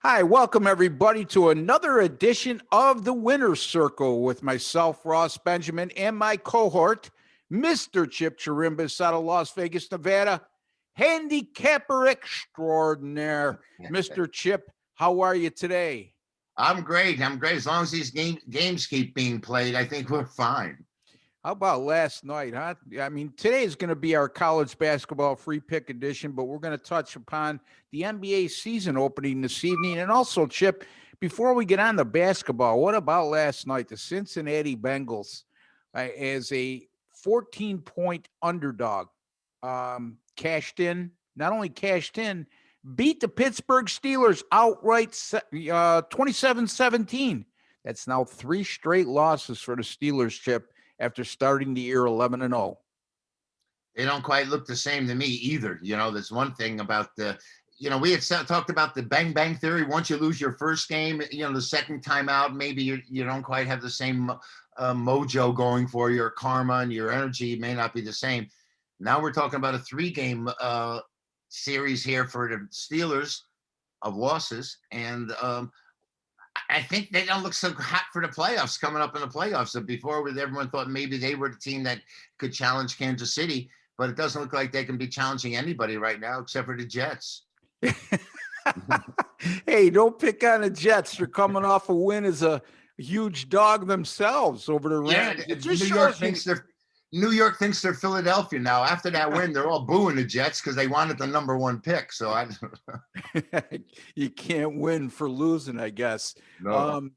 Hi, welcome everybody to another edition of the Winner's Circle with myself, Ross Benjamin, and my cohort, Mr. Chip Chirimbes out of Las Vegas, Nevada, handicapper extraordinaire. Mr. Chip, how are you today? I'm great. I'm great. As long as these games keep being played, I think we're fine. How about last night, huh? I mean, today is going to be our college basketball free pick edition, but we're going to touch upon the NBA season opening this evening. And also, Chip, before we get on the basketball, what about last night? The Cincinnati Bengals, as a 14-point underdog, cashed in, not only cashed in, beat the Pittsburgh Steelers outright 27-17. That's now 3 straight losses for the Steelers, Chip, after starting the year 11-0. They don't quite look the same to me either. There's one thing about we had talked about the bang bang theory. Once you lose your first game, the second time out, maybe you don't quite have the same mojo going for your karma, and your energy may not be the same. Now we're talking about a 3-game series here for the Steelers of losses, and I think they don't look so hot for the playoffs coming up in the playoffs. So before, everyone thought maybe they were the team that could challenge Kansas City, but it doesn't look like they can be challenging anybody right now except for the Jets. Hey, don't pick on the Jets. They're coming off a win as a huge dog themselves over the Rams. Yeah, New York thinks they're Philadelphia now. After that win, they're all booing the Jets because they wanted the number 1 pick. So you can't win for losing, I guess. No.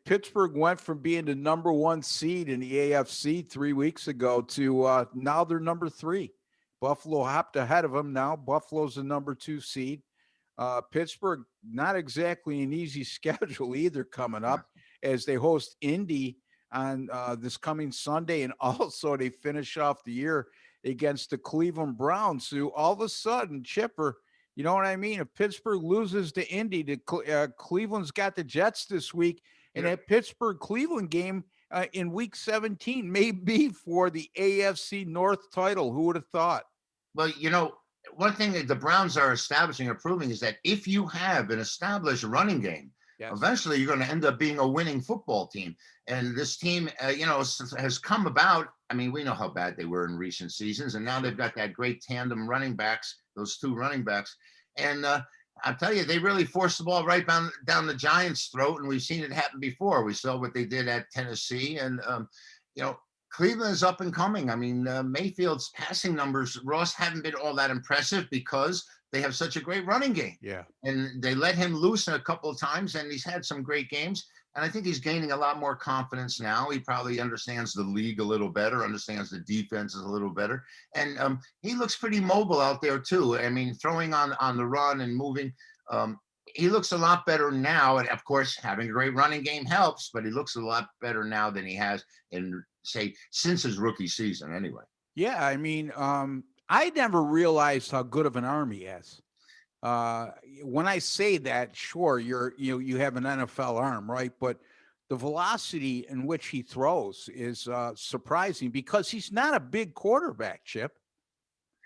Pittsburgh went from being the number 1 seed in the AFC 3 weeks ago to now they're number 3. Buffalo hopped ahead of them now. Buffalo's the number 2 seed. Pittsburgh, not exactly an easy schedule either coming up as they host Indy on this coming Sunday, and also they finish off the year against the Cleveland Browns, who all of a sudden, Chipper, you know what I mean? If Pittsburgh loses to Indy, Cleveland's got the Jets this week, and that Pittsburgh-Cleveland game in Week 17 may be for the AFC North title. Who would have thought? Well, one thing that the Browns are establishing or proving is that if you have an established running game, eventually you're going to end up being a winning football team. And this team, has come about. I mean, we know how bad they were in recent seasons, and now they've got that great tandem running backs, those 2 running backs. And I'll tell you, they really forced the ball right down the Giants' throat, and we've seen it happen before. We saw what they did at Tennessee, and Cleveland is up and coming. I mean, Mayfield's passing numbers, Ross, haven't been all that impressive because they have such a great running game. Yeah. And they let him loose a couple of times, and he's had some great games. And I think he's gaining a lot more confidence now. He probably understands the league a little better, understands the defenses a little better. And he looks pretty mobile out there, too. I mean, throwing on the run and moving. He looks a lot better now. And, of course, having a great running game helps, but he looks a lot better now than he has since his rookie season anyway. Yeah, I mean, I never realized how good of an arm he has. When I say that, sure, you have an NFL arm, right? But the velocity in which he throws is surprising because he's not a big quarterback, Chip.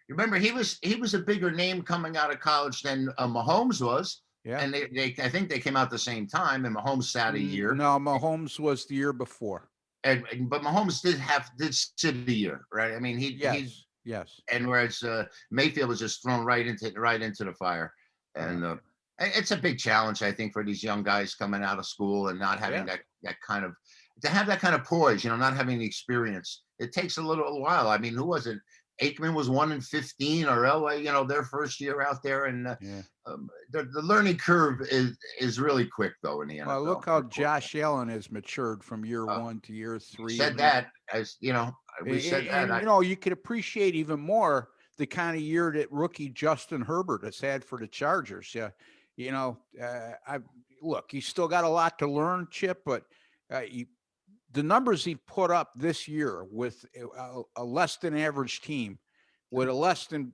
Remember, he was a bigger name coming out of college than Mahomes was. Yeah. And I think they came out the same time, and Mahomes sat a year. No, Mahomes was the year before. But Mahomes did sit a year, right? I mean, Yes. And whereas Mayfield was just thrown right into the fire, and it's a big challenge, I think, for these young guys coming out of school and not having that kind of to have that kind of poise, not having the experience. It takes a little while. I mean, who was it? Aikman was 1-15, or LA, their first year out there, and the learning curve is really quick though in the NFL. Well, look how Josh Allen has matured from year 1 to year 3. Said that as we said that. And, you could appreciate even more the kind of year that rookie Justin Herbert has had for the Chargers. Yeah, look, he's still got a lot to learn, Chip, but the numbers he put up this year with a less than average team, with a less than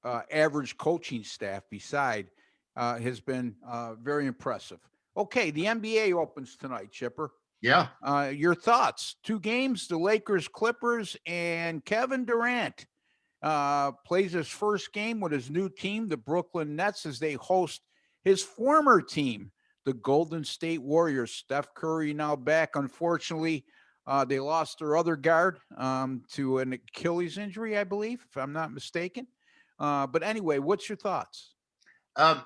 average coaching staff beside, has been very impressive. Okay, the NBA opens tonight, Chipper. Yeah. Your thoughts? 2 games, the Lakers, Clippers, and Kevin Durant plays his first game with his new team, the Brooklyn Nets, as they host his former team, the Golden State Warriors. Steph Curry now back. Unfortunately, they lost their other guard to an Achilles injury, I believe, if I'm not mistaken. But anyway, what's your thoughts? Um,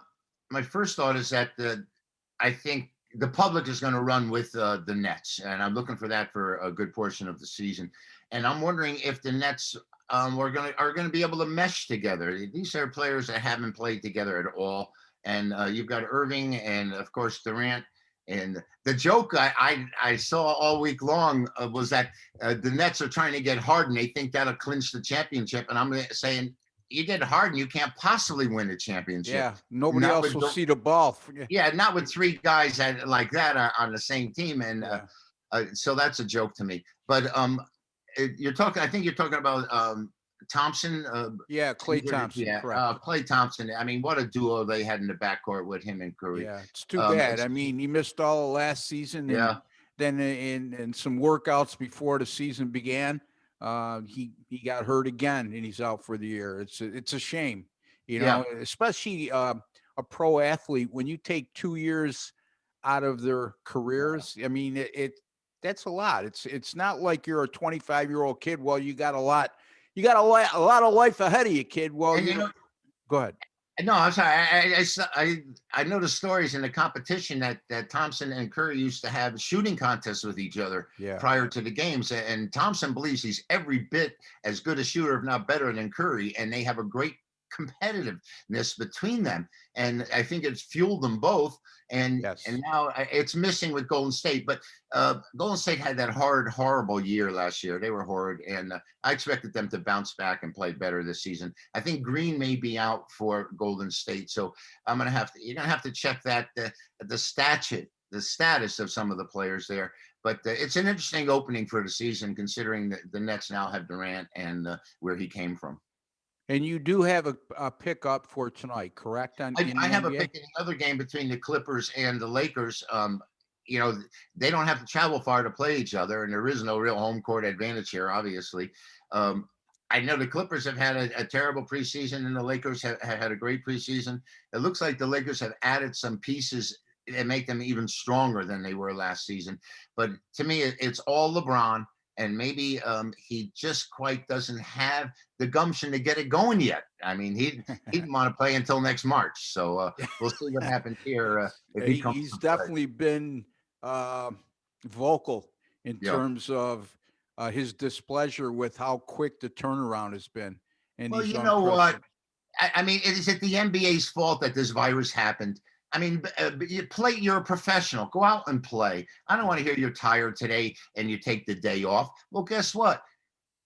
my first thought is that I think the public is going to run with the Nets, and I'm looking for that for a good portion of the season. And I'm wondering if the Nets are going to be able to mesh together. These are players that haven't played together at all, and you've got Irving and of course Durant. And the joke I saw all week long was that the Nets are trying to get Harden. They think that'll clinch the championship, and I'm saying you get Harden, you can't possibly win a championship. Yeah, nobody Not else with will see the ball. yeah, not with three guys like that on the same team, and Yeah, so that's a joke to me. But you're talking. I think you're talking about Thompson. yeah, Clay Thompson, Yeah, correct. Clay Thompson. I mean, what a duo they had in the backcourt with him and Curry. Yeah, it's too bad. It's I mean, he missed all of last season, and yeah, then in some workouts before the season began, he got hurt again, and he's out for the year. It's a shame, yeah. especially a pro athlete when you take 2 years out of their careers. I mean, that's a lot. It's not like you're a 25-year-old kid. Well, you got a lot of life ahead of you, kid. Well, And you know, go ahead. no, I'm sorry. I know the stories in the competition that Thompson and Curry used to have shooting contests with each other Yeah. prior to the games, and Thompson believes he's every bit as good a shooter, if not better, than Curry, and they have a great competitiveness between them, and I think it's fueled them both. And Yes. now it's missing with Golden State, but Golden State had that horrible year last year. They were horrid, and I expected them to bounce back and play better this season. I think Green may be out for Golden State, so you're gonna have to check that the status of some of the players there. But it's an interesting opening for the season, considering that the Nets now have Durant and where he came from. And you do have a pickup for tonight, correct? In I the have a NBA? pick in another game between the Clippers and the Lakers. You know, they don't have to travel far to play each other, and there is no real home court advantage here, obviously. I know the Clippers have had a terrible preseason, and the Lakers have had a great preseason. It looks like the Lakers have added some pieces that make them even stronger than they were last season. But to me, it's all LeBron, and maybe he just quite doesn't have the gumption to get it going yet. I mean, he didn't want to play until next March, so we'll see what happens here if he comes. He's definitely been vocal in Yeah. terms of his displeasure with how quick the turnaround has been. And Well, he's you know what? unprecedented. I mean, is it the NBA's fault that this virus happened? I mean, you're a professional. Go out and play. I don't want to hear you're tired today and you take the day off. Well, guess what?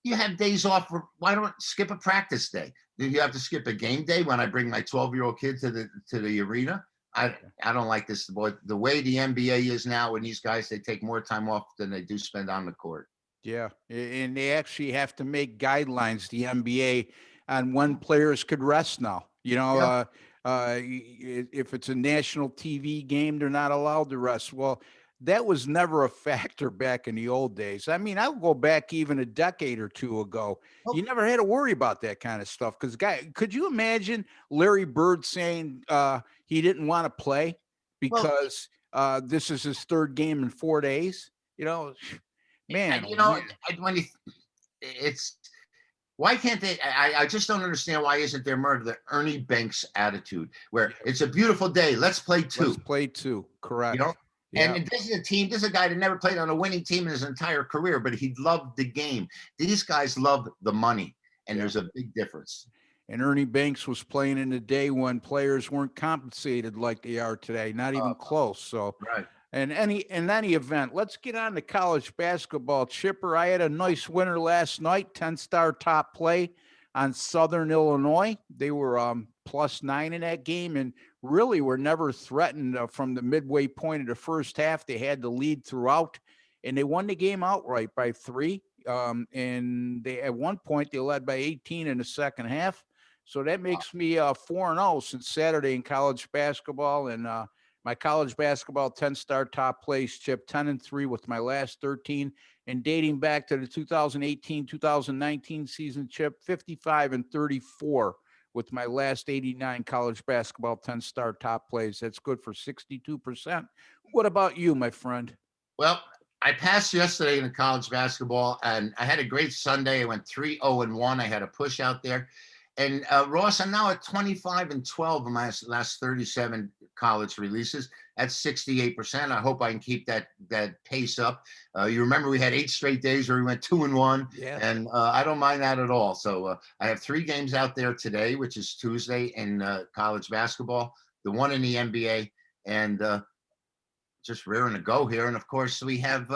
You have days off. Why don't skip a practice day? Do you have to skip a game day when I bring my 12-year-old kid to the arena? I don't like this. The way the NBA is now, and these guys, they take more time off than they do spend on the court. Yeah, and they actually have to make guidelines, the NBA, on when players could rest now. Yeah. If it's a national TV game, they're not allowed to rest. Well, that was never a factor back in the old days. I mean, I'll go back even a decade or two ago. Well, You never had to worry about that kind of stuff because, could you imagine Larry Bird saying he didn't want to play well, because this is his third game in 4 days? You know, man, you know, when you, it's why can't they? I just don't understand why isn't there more of the Ernie Banks attitude where it's a beautiful day, let's play two. let's play two. Correct. You know, Yeah. and this is a team. This is a guy that never played on a winning team in his entire career, but he loved the game. These guys love the money, and there's a big difference. And Ernie Banks was playing in a day when players weren't compensated like they are today, not even close. So, Right. in any event, let's get on to college basketball. Chipper, I had a nice winner last night, 10-star top play on Southern Illinois. They were +9 in that game and really were never threatened from the midway point of the first half. They had the lead throughout, and they won the game outright by 3. And they at one point they led by 18 in the second half. So that makes me 4-0 since Saturday in college basketball. And my college basketball 10-star top plays, Chip, 10-3 with my last 13. And dating back to the 2018-2019 season, Chip, 55-34 with my last 89 college basketball 10-star top plays. That's good for 62%. What about you, my friend? Well, I passed yesterday in college basketball, and I had a great Sunday. I went 3-0-1. I had a push out there. And Ross, I'm now at 25-12 in my last 37 college releases. That's 68%. I hope I can keep that pace up. You remember we had 8 straight days where we went 2-1, Yeah. and I don't mind that at all. So I have 3 games out there today, which is Tuesday in college basketball, the one in the NBA, and just rearing to go here. And of course, we have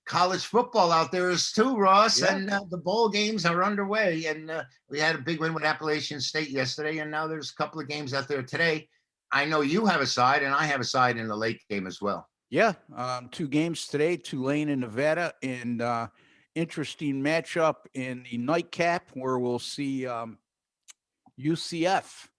college football out there is too, Ross, Yeah. and the bowl games are underway. And we had a big win with Appalachian State yesterday, and now there's a couple of games out there today. I know you have a side, and I have a side in the late game as well. Yeah. 2 games today, Tulane and Nevada, and interesting matchup in the nightcap where we'll see UCF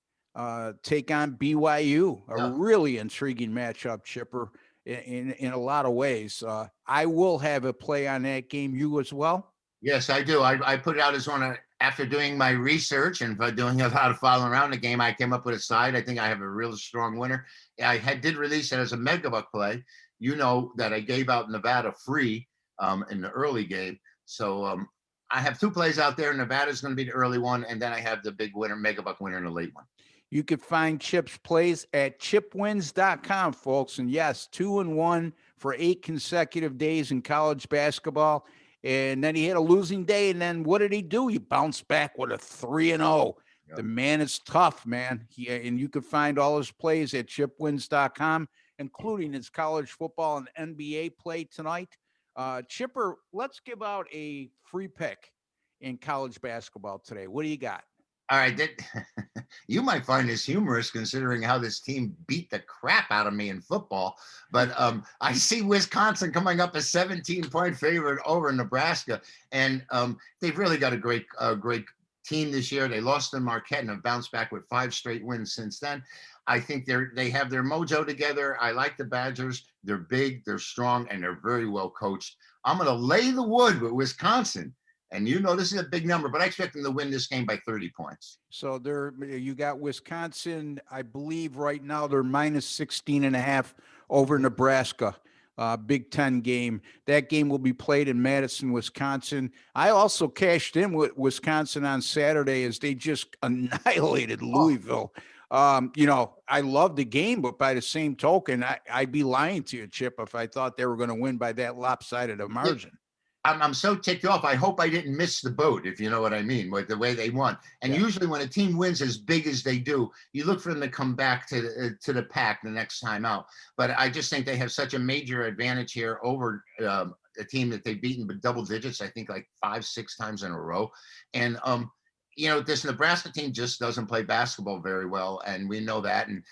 take on BYU. A Yeah. really intriguing matchup, Chipper, in a lot of ways. I will have a play on that game. You as well? Yes, I do. I put it out as one after doing my research and doing a lot of following around the game. I came up with a side. I think I have a real strong winner. Did release it as a mega buck play. You know that I gave out Nevada free in the early game. So I have 2 plays out there. Nevada's going to be the early one, and then I have the big winner, mega buck winner in the late one. You can find Chip's plays at chipwins.com, folks. And yes, 2-1 for 8 consecutive days in college basketball. And then he had a losing day. And then what did he do? He bounced back with a 3-0. Yep. The man is tough, man. And you can find all his plays at chipwins.com, including his college football and NBA play tonight. Chipper, let's give out a free pick in college basketball today. What do you got? All right, you might find this humorous considering how this team beat the crap out of me in football. But I see Wisconsin coming up a 17-point favorite over Nebraska, and they've really got a great team this year. They lost to Marquette and have bounced back with 5 straight wins since then. I think they have their mojo together. I like the Badgers. They're big, they're strong, and they're very well coached. I'm going to lay the wood with Wisconsin. And this is a big number, but I expect them to win this game by 30 points. So you got Wisconsin, I believe right now they're minus 16.5 over Nebraska. Big Ten game. That game will be played in Madison, Wisconsin. I also cashed in with Wisconsin on Saturday as they just annihilated Louisville. I love the game, but by the same token, I'd be lying to you, Chip, if I thought they were going to win by that lopsided a margin. I'm so ticked off. I hope I didn't miss the boat, if you know what I mean, with the way they won. And usually when a team wins as big as they do, you look for them to come back to the pack the next time out. But I just think they have such a major advantage here over a team that they've beaten with double digits, I think like 5-6 times in a row. And, this Nebraska team just doesn't play basketball very well, and we know that. And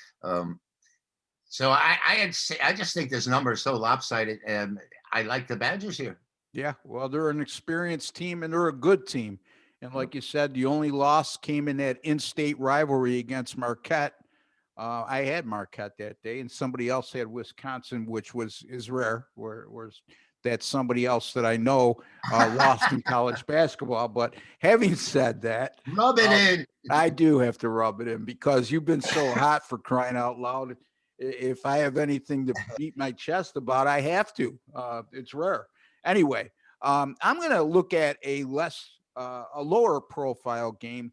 so I just think this number is so lopsided, and I like the Badgers here. Yeah, well, they're an experienced team and they're a good team. And like you said, the only loss came in that in-state rivalry against Marquette. I had Marquette that day, and somebody else had Wisconsin, which is rare. Whereas that somebody else that I know lost in college basketball. But having said that, rub it in. I do have to rub it in because you've been so hot, for crying out loud. If I have anything to beat my chest about, I have to. It's rare. Anyway, I'm going to look at a lower profile game.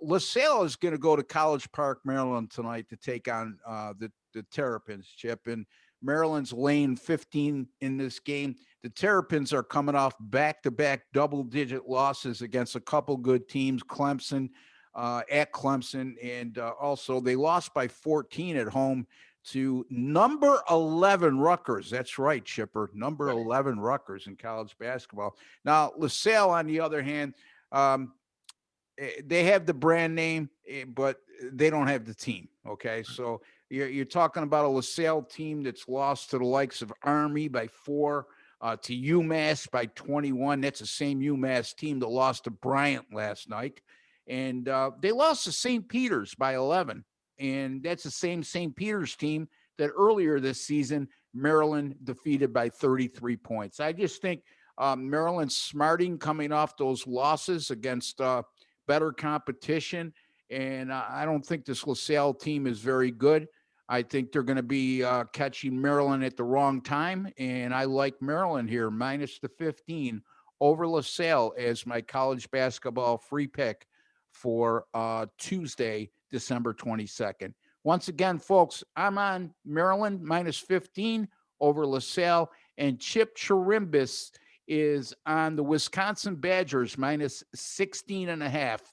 LaSalle is going to go to College Park, Maryland tonight to take on the Terrapins, Chip. And Maryland's laying 15 in this game. The Terrapins are coming off back-to-back double-digit losses against a couple good teams, Clemson, at Clemson, and also they lost by 14 at home to number 11 Rutgers. That's right, Chipper. Number 11 Rutgers in college basketball. Now, LaSalle, on the other hand, they have the brand name, but they don't have the team. Okay, so you're talking about a LaSalle team that's lost to the likes of Army by 4, to UMass by 21. That's the same UMass team that lost to Bryant last night. And they lost to St. Peter's by 11. And that's the same St. Peter's team that earlier this season, Maryland defeated by 33 points. I just think Maryland's smarting coming off those losses against better competition. And I don't think this LaSalle team is very good. I think they're going to be catching Maryland at the wrong time. And I like Maryland here, minus the 15 over LaSalle as my college basketball free pick for Tuesday, December 22nd. Once again, folks, I'm on Maryland minus 15 over LaSalle, and Chip Chirimbes is on the Wisconsin Badgers minus 16 and a half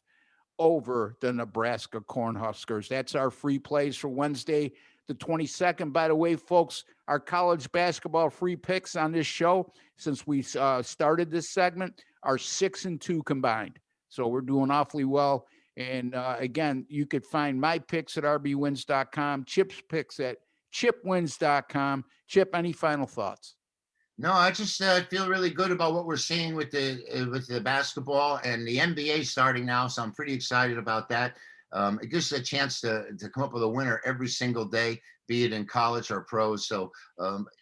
over the Nebraska Cornhuskers. That's our free plays for Wednesday, the 22nd. By the way, folks, our college basketball free picks on this show, since we started this segment, are 6-2 combined. So we're doing awfully well. And again, you could find my picks at rbwins.com, Chip's picks at chipwins.com. Chip, any final thoughts? No, I just feel really good about what we're seeing with the basketball and the NBA starting now. So I'm pretty excited about that. It gives us a chance to come up with a winner every single day, be it in college or pros. So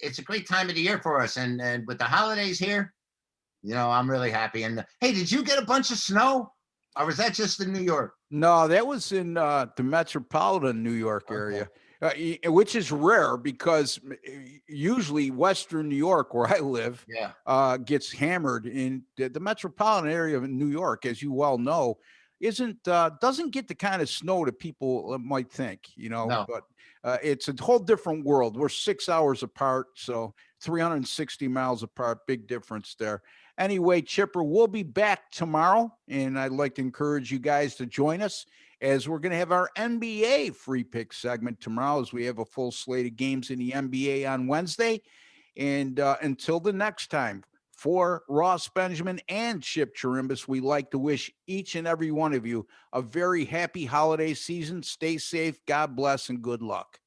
it's a great time of the year for us. And with the holidays here, I'm really happy. And hey, did you get a bunch of snow, or was that just in New York? No, that was in the metropolitan New York Okay. area, which is rare because usually Western New York, where I live, Yeah. gets hammered. In the metropolitan area of New York, as you well know, isn't doesn't get the kind of snow that people might think, No. but it's a whole different world. We're 6 hours apart, so 360 miles apart. Big difference there. Anyway, Chipper, we'll be back tomorrow, and I'd like to encourage you guys to join us as we're going to have our NBA free pick segment tomorrow, as we have a full slate of games in the NBA on Wednesday. And until the next time, for Ross Benjamin and Chip Chirimbes, we like to wish each and every one of you a very happy holiday season. Stay safe, God bless, and good luck.